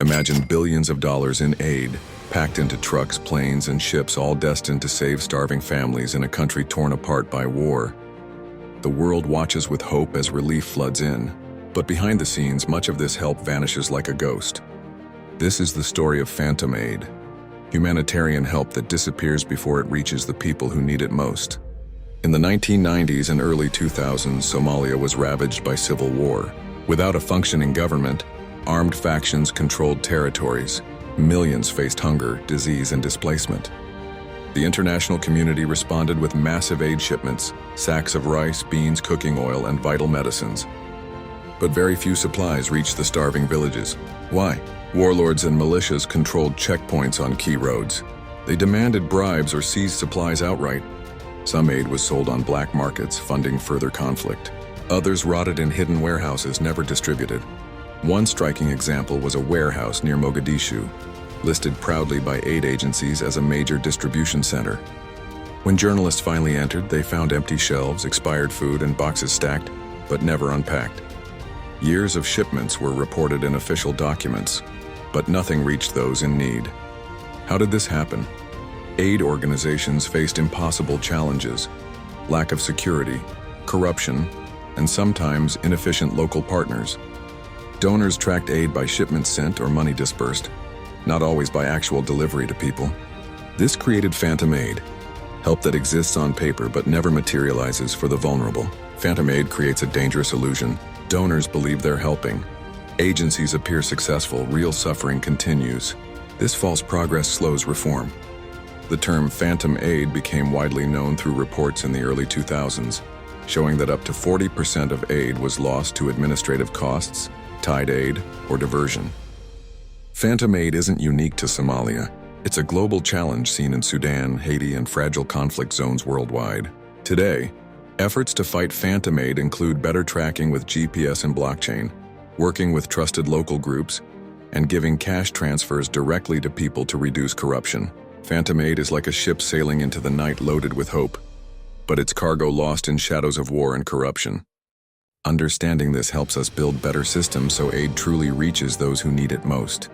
Imagine billions of dollars in aid, packed into trucks, planes, and ships, all destined to save starving families in a country torn apart by war. The world watches with hope as relief floods in, but behind the scenes, much of this help vanishes like a ghost. This is the story of Phantom Aid, humanitarian help that disappears before it reaches the people who need it most. In the 1990s and early 2000s, Somalia was ravaged by civil war. Without a functioning government, armed factions controlled territories. Millions faced hunger, disease, and displacement. The international community responded with massive aid shipments, sacks of rice, beans, cooking oil, and vital medicines. But very few supplies reached the starving villages. Why? Warlords and militias controlled checkpoints on key roads. They demanded bribes or seized supplies outright. Some aid was sold on black markets, funding further conflict. Others rotted in hidden warehouses, never distributed. One striking example was a warehouse near Mogadishu, listed proudly by aid agencies as a major distribution center. When journalists finally entered, they found empty shelves, expired food, and boxes stacked, but never unpacked. Years of shipments were reported in official documents, but nothing reached those in need. How did this happen? Aid organizations faced impossible challenges: lack of security, corruption, and sometimes inefficient local partners. Donors tracked aid by shipments sent or money dispersed, not always by actual delivery to people. This created Phantom Aid, help that exists on paper but never materializes for the vulnerable. Phantom Aid creates a dangerous illusion. Donors believe they're helping. Agencies appear successful, real suffering continues. This false progress slows reform. The term Phantom Aid became widely known through reports in the early 2000s, showing that up to 40% of aid was lost to administrative costs, tied aid, or diversion. Phantom Aid isn't unique to Somalia. It's a global challenge seen in Sudan, Haiti, and fragile conflict zones worldwide. Today, efforts to fight Phantom Aid include better tracking with GPS and blockchain, working with trusted local groups, and giving cash transfers directly to people to reduce corruption. Phantom Aid is like a ship sailing into the night loaded with hope, but its cargo lost in shadows of war and corruption. Understanding this helps us build better systems so aid truly reaches those who need it most.